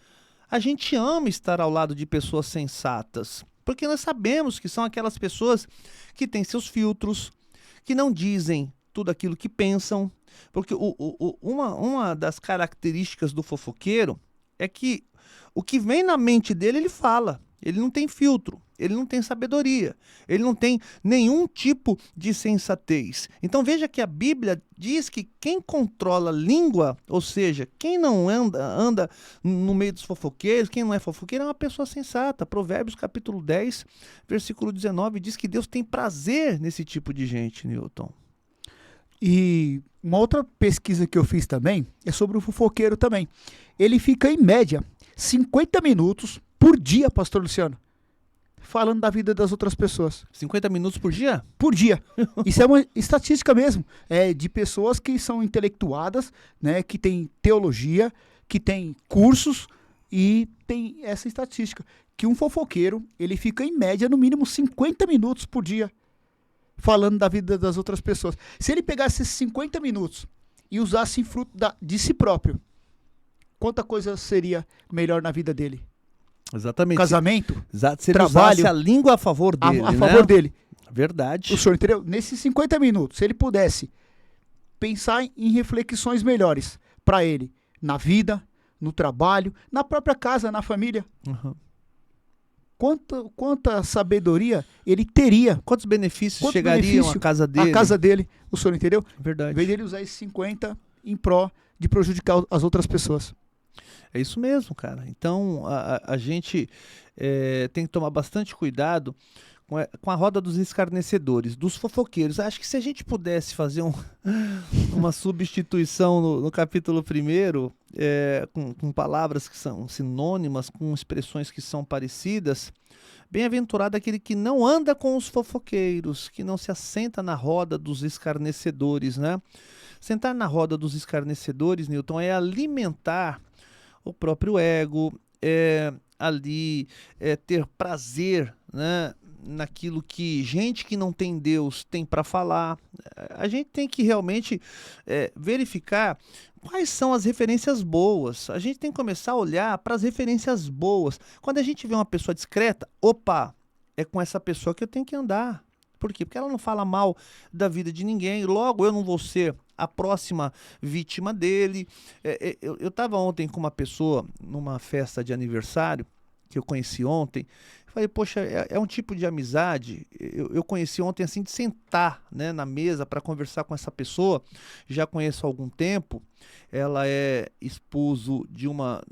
a gente ama estar ao lado de pessoas sensatas, porque nós sabemos que são aquelas pessoas que têm seus filtros, que não dizem tudo aquilo que pensam, porque uma das características do fofoqueiro é que o que vem na mente dele, ele fala. Ele não tem filtro, ele não tem sabedoria, ele não tem nenhum tipo de sensatez. Então veja que a Bíblia diz que quem controla a língua, ou seja, quem não anda no meio dos fofoqueiros, quem não é fofoqueiro, é uma pessoa sensata. Provérbios capítulo 10, versículo 19, diz que Deus tem prazer nesse tipo de gente, Newton. E uma outra pesquisa que eu fiz também é sobre o fofoqueiro também. Ele fica, em média, 50 minutos por dia, pastor Luciano, falando da vida das outras pessoas. 50 minutos por dia? Por dia. Isso é uma estatística mesmo, de pessoas que são intelectuadas, né, que têm teologia, que têm cursos, e tem essa estatística, que um fofoqueiro, ele fica, em média, no mínimo 50 minutos por dia, falando da vida das outras pessoas. Se ele pegasse esses 50 minutos e usasse em fruto de si próprio, quanta coisa seria melhor na vida dele? Exatamente. Casamento, se ele trabalho, usasse a língua a favor dele, a favor dele. Verdade. O senhor entendeu? Nesses 50 minutos, se ele pudesse pensar em reflexões melhores para ele, na vida, no trabalho, na própria casa, na família. Uhum. Quanta sabedoria ele teria. Quantos benefícios chegariam à casa dele? À casa dele, o senhor entendeu? Verdade. Em vez dele usar esses 50 em pró de prejudicar as outras pessoas. É isso mesmo, cara. Então, a gente tem que tomar bastante cuidado com a roda dos escarnecedores, dos fofoqueiros. Acho que se a gente pudesse fazer uma substituição no capítulo 1, com palavras que são sinônimas, com expressões que são parecidas, bem-aventurado aquele que não anda com os fofoqueiros, que não se assenta na roda dos escarnecedores, né? Sentar na roda dos escarnecedores, Newton, é alimentar o próprio ego, ter prazer, né, naquilo que gente que não tem Deus tem para falar. A gente tem que realmente verificar quais são as referências boas. A gente tem que começar a olhar para as referências boas. Quando a gente vê uma pessoa discreta, opa, é com essa pessoa que eu tenho que andar. Por quê? Porque ela não fala mal da vida de ninguém, logo eu não vou ser a próxima vítima dele. Eu estava ontem com uma pessoa numa festa de aniversário, que eu conheci ontem. Falei, poxa, é um tipo de amizade. Eu conheci ontem assim, de sentar, né, na mesa para conversar com essa pessoa. Já conheço há algum tempo. Ela é esposo de uma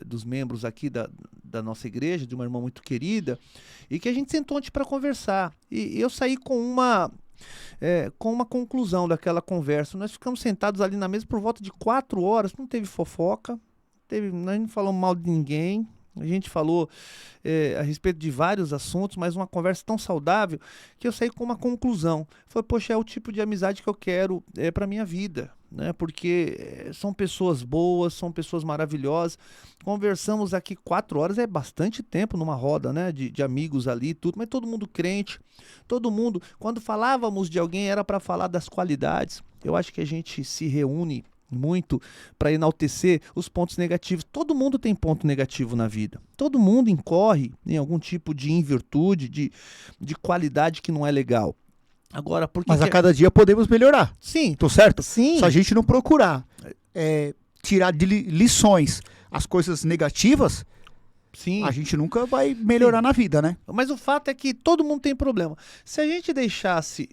dos membros aqui da nossa igreja, de uma irmã muito querida, e que a gente sentou ontem para conversar. E eu saí com uma conclusão daquela conversa. Nós ficamos sentados ali na mesa por volta de 4 horas, não teve fofoca, nós não falamos mal de ninguém. A gente falou a respeito de vários assuntos, mas uma conversa tão saudável que eu saí com uma conclusão. Foi, poxa, é o tipo de amizade que eu quero para a minha vida, né? Porque são pessoas boas, são pessoas maravilhosas. Conversamos aqui 4 horas, é bastante tempo numa roda, né, de amigos ali e tudo, mas todo mundo crente, todo mundo, quando falávamos de alguém era para falar das qualidades. Eu acho que a gente se reúne muito para enaltecer os pontos negativos. Todo mundo tem ponto negativo na vida. Todo mundo incorre em algum tipo de invirtude, de qualidade que não é legal. Agora, mas a cada dia podemos melhorar. Sim. Tô certo? Sim. Se a gente não procurar tirar de lições as coisas negativas, sim, a gente nunca vai melhorar, sim, na vida, né? Mas o fato é que todo mundo tem problema. Se a gente deixasse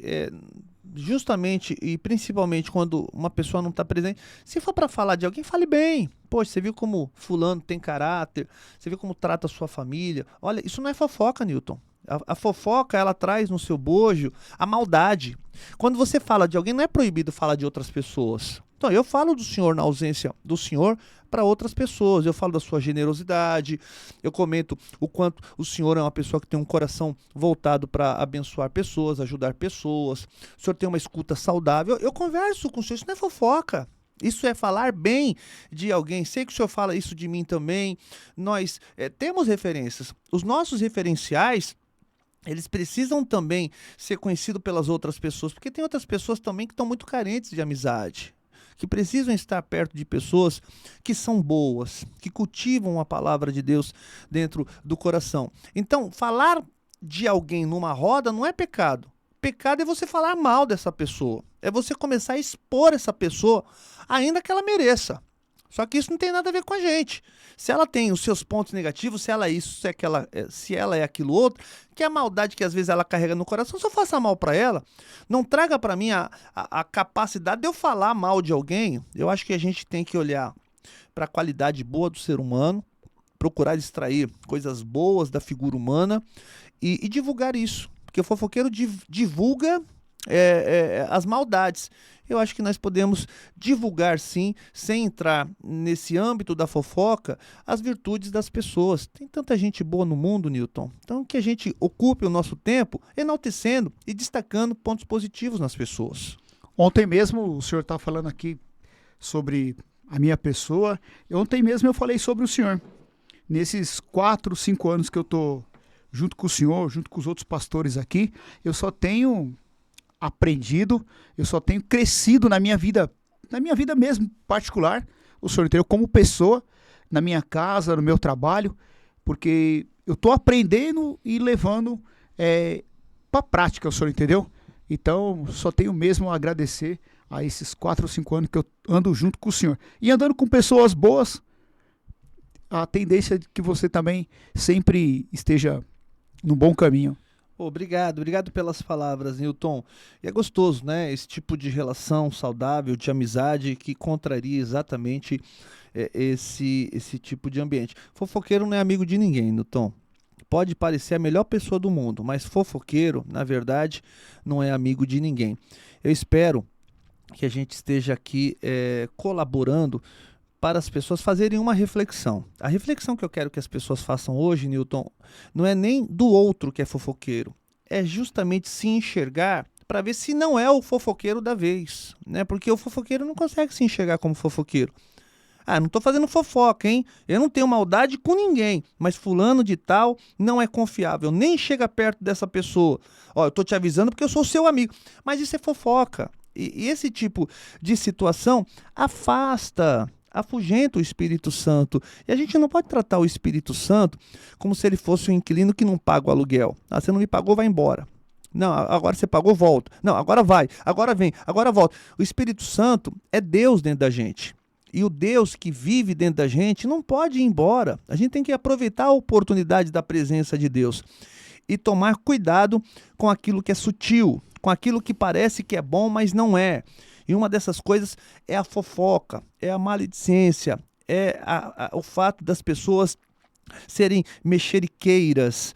justamente e principalmente quando uma pessoa não está presente, se for para falar de alguém, fale bem. Poxa, você viu como fulano tem caráter, você viu como trata a sua família. Olha, isso não é fofoca, Newton. A fofoca, ela traz no seu bojo a maldade. Quando você fala de alguém, não é proibido falar de outras pessoas. Então, eu falo do Senhor na ausência do Senhor para outras pessoas. Eu falo da sua generosidade, eu comento o quanto o Senhor é uma pessoa que tem um coração voltado para abençoar pessoas, ajudar pessoas. O Senhor tem uma escuta saudável. Eu converso com o Senhor, isso não é fofoca. Isso é falar bem de alguém. Sei que o Senhor fala isso de mim também. Nós temos referências. Os nossos referenciais, eles precisam também ser conhecidos pelas outras pessoas, porque tem outras pessoas também que estão muito carentes de amizade, que precisam estar perto de pessoas que são boas, que cultivam a palavra de Deus dentro do coração. Então, falar de alguém numa roda não é pecado. Pecado é você falar mal dessa pessoa. É você começar a expor essa pessoa, ainda que ela mereça. Só que isso não tem nada a ver com a gente. Se ela tem os seus pontos negativos, se ela é isso, se ela é aquilo outro, que é a maldade que às vezes ela carrega no coração, se eu faço mal para ela, não traga para mim a capacidade de eu falar mal de alguém. Eu acho que a gente tem que olhar para a qualidade boa do ser humano, procurar extrair coisas boas da figura humana e divulgar isso. Porque o fofoqueiro divulga as maldades. Eu acho que nós podemos divulgar, sim, sem entrar nesse âmbito da fofoca, as virtudes das pessoas. Tem tanta gente boa no mundo, Newton. Então, que a gente ocupe o nosso tempo enaltecendo e destacando pontos positivos nas pessoas. Ontem mesmo o senhor está falando aqui sobre a minha pessoa. Ontem mesmo eu falei sobre o senhor. Nesses 4, 5 anos que eu estou junto com o senhor, junto com os outros pastores aqui, eu só tenho aprendido, eu só tenho crescido na minha vida mesmo particular, o senhor entendeu, como pessoa, na minha casa, no meu trabalho, porque eu estou aprendendo e levando para a prática, o senhor entendeu? Então, só tenho mesmo a agradecer a esses 4 ou 5 anos que eu ando junto com o senhor. E andando com pessoas boas, a tendência é que você também sempre esteja no bom caminho. Obrigado pelas palavras, Newton. E é gostoso, né? Esse tipo de relação saudável, de amizade, que contraria exatamente esse tipo de ambiente. Fofoqueiro não é amigo de ninguém, Newton. Pode parecer a melhor pessoa do mundo, mas fofoqueiro, na verdade, não é amigo de ninguém. Eu espero que a gente esteja aqui colaborando para as pessoas fazerem uma reflexão. A reflexão que eu quero que as pessoas façam hoje, Newton, não é nem do outro que é fofoqueiro, é justamente se enxergar para ver se não é o fofoqueiro da vez, né? Porque o fofoqueiro não consegue se enxergar como fofoqueiro. Ah, não estou fazendo fofoca, hein? Eu não tenho maldade com ninguém, mas fulano de tal não é confiável, nem chega perto dessa pessoa. Ó, eu estou te avisando porque eu sou seu amigo. Mas isso é fofoca. E esse tipo de situação afugenta o Espírito Santo. E a gente não pode tratar o Espírito Santo como se ele fosse um inquilino que não paga o aluguel. Ah, você não me pagou, vai embora. Não, agora você pagou, volta. Não, agora vai, agora vem, agora volta. O Espírito Santo é Deus dentro da gente. E o Deus que vive dentro da gente não pode ir embora. A gente tem que aproveitar a oportunidade da presença de Deus e tomar cuidado com aquilo que é sutil, com aquilo que parece que é bom, mas não é. E uma dessas coisas é a fofoca, é a maledicência, é o fato das pessoas serem mexeriqueiras,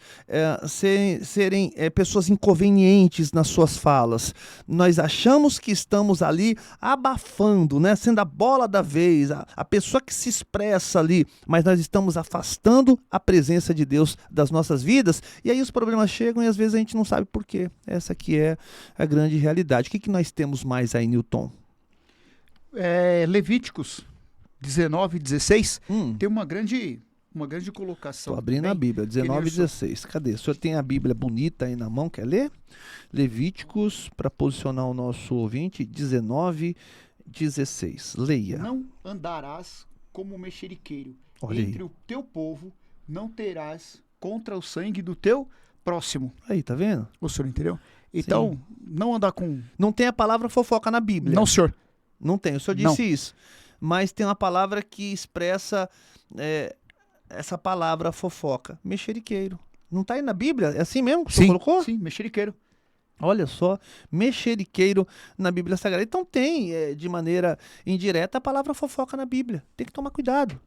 serem pessoas inconvenientes nas suas falas. Nós achamos que estamos ali abafando, né? Sendo a bola da vez, a pessoa que se expressa ali, mas nós estamos afastando a presença de Deus das nossas vidas, e aí os problemas chegam e às vezes a gente não sabe por quê. Essa aqui é a grande realidade. O que nós temos mais aí, Newton? Levíticos 19, 16 tem uma grande colocação. Estou abrindo a Bíblia, 19 e 16. Cadê? O senhor tem a Bíblia bonita aí na mão, quer ler? Levíticos, para posicionar o nosso ouvinte, 19, 16. Leia. Não andarás como mexeriqueiro. Olha entre aí. O teu povo não terás contra o sangue do teu próximo. Aí, tá vendo? O senhor entendeu? Então, Sim. não andar com... Não tem a palavra fofoca na Bíblia. Não, senhor. Não tem, o senhor disse isso. Mas tem uma palavra que expressa essa palavra fofoca. Mexeriqueiro. Não está aí na Bíblia? É assim mesmo que o senhor colocou? Sim, mexeriqueiro. Olha só, mexeriqueiro na Bíblia Sagrada. Então tem, de maneira indireta, a palavra fofoca na Bíblia. Tem que tomar cuidado,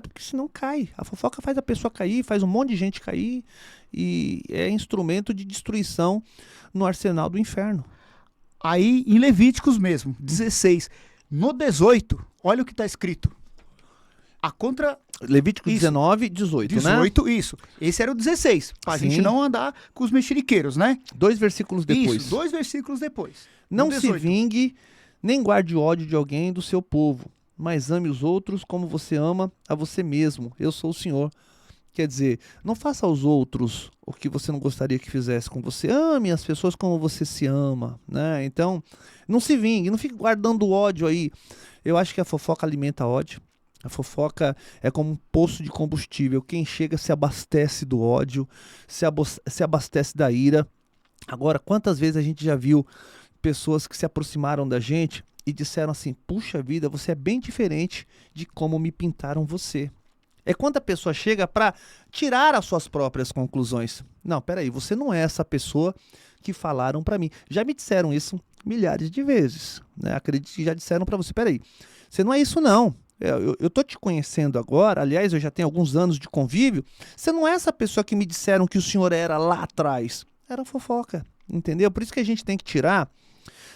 porque senão cai. A fofoca faz a pessoa cair, faz um monte de gente cair e é instrumento de destruição no arsenal do inferno. Aí em Levíticos mesmo, 16, no 18, olha o que está escrito. Levítico 19, 18, né? 18, isso. Esse era o 16, pra gente não andar com os mexeriqueiros, né? 2 versículos depois. Isso, 2 versículos depois. Não se vingue, nem guarde ódio de alguém do seu povo, mas ame os outros como você ama a você mesmo. Eu sou o Senhor. Quer dizer, não faça aos outros o que você não gostaria que fizesse com você. Ame as pessoas como você se ama, né? Então, não se vingue, não fique guardando ódio aí. Eu acho que a fofoca alimenta ódio. A fofoca é como um poço de combustível. Quem chega se abastece do ódio, se abastece da ira. Agora, quantas vezes a gente já viu pessoas que se aproximaram da gente e disseram assim: puxa vida, você é bem diferente de como me pintaram você. É quando a pessoa chega para tirar as suas próprias conclusões. Não, peraí, você não é essa pessoa que falaram para mim. Já me disseram isso milhares de vezes, né? Acredito que já disseram para você: peraí, você não é isso não. Eu tô te conhecendo agora, aliás, eu já tenho alguns anos de convívio. Você não é essa pessoa que me disseram que o senhor era lá atrás. Era fofoca, entendeu? Por isso que a gente tem que tirar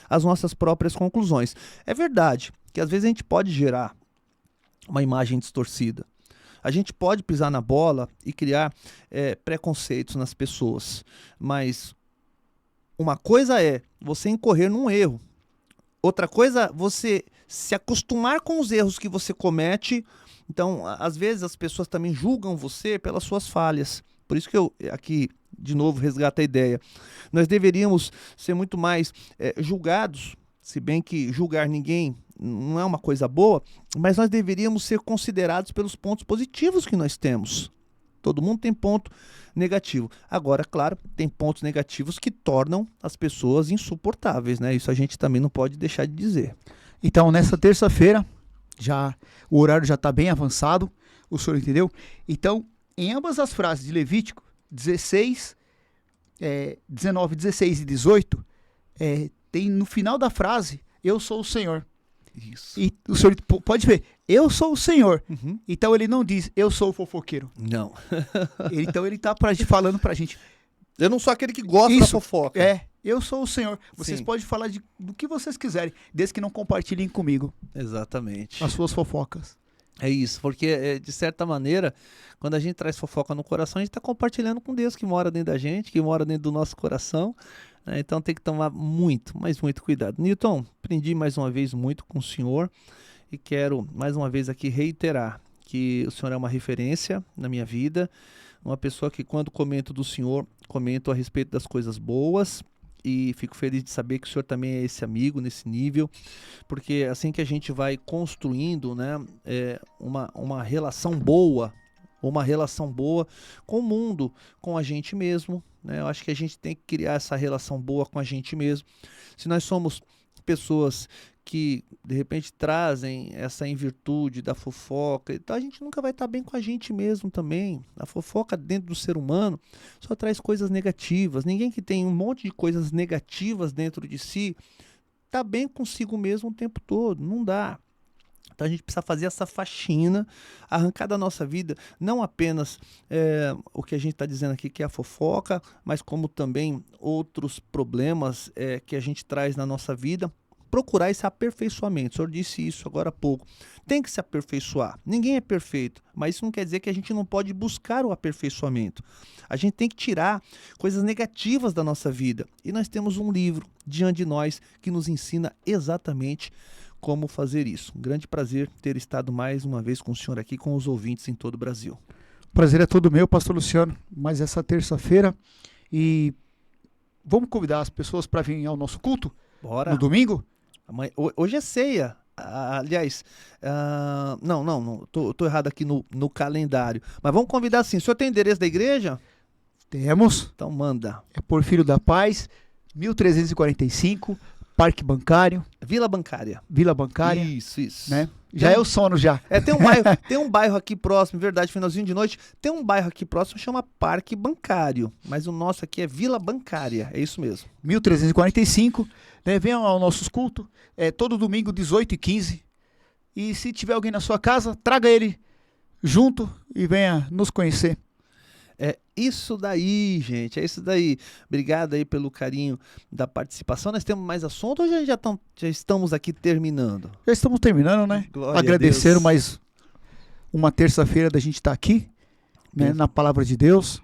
as nossas próprias conclusões. É verdade que às vezes a gente pode gerar uma imagem distorcida. A gente pode pisar na bola e criar preconceitos nas pessoas. Mas uma coisa é você incorrer num erro. Outra coisa, você se acostumar com os erros que você comete. Então, às vezes, as pessoas também julgam você pelas suas falhas. Por isso que eu, aqui, de novo, resgato a ideia. Nós deveríamos ser muito mais julgados, se bem que julgar ninguém não é uma coisa boa, mas nós deveríamos ser considerados pelos pontos positivos que nós temos. Todo mundo tem ponto negativo. Agora, claro, tem pontos negativos que tornam as pessoas insuportáveis, né? Isso a gente também não pode deixar de dizer. Então, nessa terça-feira, o horário já está bem avançado, o senhor entendeu? Então, em ambas as frases de Levítico, 16, 19, 16 e 18, tem no final da frase, eu sou o Senhor. Isso. E o senhor pode ver, eu sou o Senhor. Uhum. Então ele não diz, eu sou o fofoqueiro. Não. Então ele está falando pra gente. Eu não sou aquele que gosta da fofoca. Eu sou o Senhor. Vocês podem falar do que vocês quiserem, desde que não compartilhem comigo. Exatamente. As suas fofocas. É isso, porque de certa maneira, quando a gente traz fofoca no coração, a gente está compartilhando com Deus que mora dentro da gente, que mora dentro do nosso coração. Então tem que tomar muito, mas muito cuidado. Newton, aprendi mais uma vez muito com o senhor e quero mais uma vez aqui reiterar que o senhor é uma referência na minha vida, uma pessoa que quando comento do senhor, comento a respeito das coisas boas e fico feliz de saber que o senhor também é esse amigo nesse nível, porque assim que a gente vai construindo, né, uma relação boa, com o mundo, com a gente mesmo, né? Eu acho que a gente tem que criar essa relação boa com a gente mesmo. Se nós somos pessoas que de repente trazem essa invirtude da fofoca, então a gente nunca vai estar bem com a gente mesmo também. A fofoca dentro do ser humano só traz coisas negativas. Ninguém que tem um monte de coisas negativas dentro de si está bem consigo mesmo o tempo todo. Não dá. Então a gente precisa fazer essa faxina, arrancar da nossa vida não apenas o que a gente está dizendo aqui que é a fofoca, mas como também outros problemas que a gente traz na nossa vida. Procurar esse aperfeiçoamento. O senhor disse isso agora há pouco. Tem que se aperfeiçoar. Ninguém é perfeito, mas isso não quer dizer que a gente não pode buscar o aperfeiçoamento. A gente tem que tirar coisas negativas da nossa vida. E nós temos um livro diante de nós que nos ensina exatamente como fazer isso. Um grande prazer ter estado mais uma vez com o senhor aqui, com os ouvintes em todo o Brasil. Prazer é todo meu, pastor Luciano, mais essa terça-feira. E vamos convidar as pessoas para vir ao nosso culto? Bora. No domingo? Hoje é ceia. Aliás, não, tô errado aqui no calendário. Mas vamos convidar sim. O senhor tem endereço da igreja? Temos. Então manda. É Porfírio da Paz, 1345, Parque Bancário. Vila Bancária. Vila Bancária. Isso. Né? Já é o sono já. Tem um bairro aqui próximo, verdade, finalzinho de noite, tem um bairro aqui próximo que chama Parque Bancário, mas o nosso aqui é Vila Bancária, é isso mesmo. 1345, né? Venham aos nossos cultos, todo domingo, 18h15. E se tiver alguém na sua casa, traga ele junto e venha nos conhecer. É isso daí, gente, é isso daí. Obrigado aí pelo carinho da participação. Nós temos mais assunto ou já estamos aqui terminando? Já estamos terminando, né? Glória Agradecendo a Deus. mais uma terça-feira da gente estar aqui, né? Na Palavra de Deus.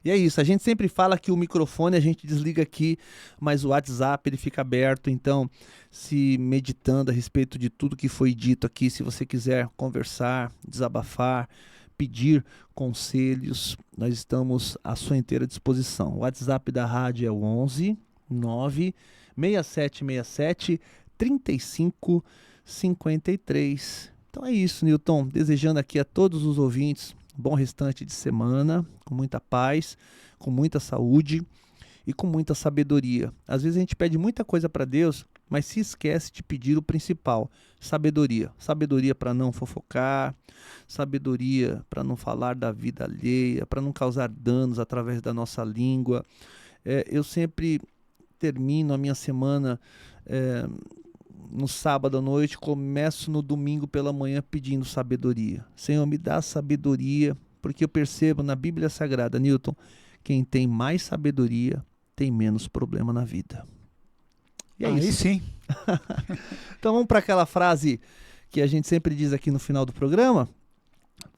E é isso, a gente sempre fala que o microfone a gente desliga aqui, mas o WhatsApp ele fica aberto, então se meditando a respeito de tudo que foi dito aqui, se você quiser conversar, desabafar, pedir conselhos, nós estamos à sua inteira disposição. O WhatsApp da rádio é o 11 9 6767 35 53. Então é isso, Newton, desejando aqui a todos os ouvintes bom restante de semana, com muita paz, com muita saúde e com muita sabedoria. Às vezes a gente pede muita coisa para Deus, mas se esquece de pedir o principal, sabedoria. Sabedoria para não fofocar, sabedoria para não falar da vida alheia, para não causar danos através da nossa língua. Eu sempre termino a minha semana no sábado à noite, começo no domingo pela manhã pedindo sabedoria. Senhor, me dá sabedoria, porque eu percebo na Bíblia Sagrada, Newton, quem tem mais sabedoria tem menos problema na vida. E é isso. Aí sim. Então vamos para aquela frase que a gente sempre diz aqui no final do programa?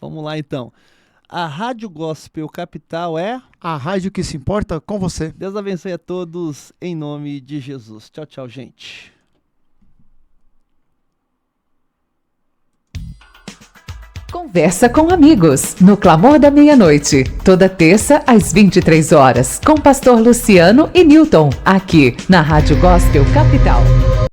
Vamos lá então. A Rádio Gospel Capital é... A rádio que se importa com você. Deus abençoe a todos em nome de Jesus. Tchau, tchau, gente. Conversa com amigos, no Clamor da Meia-Noite, toda terça às 23 horas, com Pastor Luciano e Newton, aqui na Rádio Gospel Capital.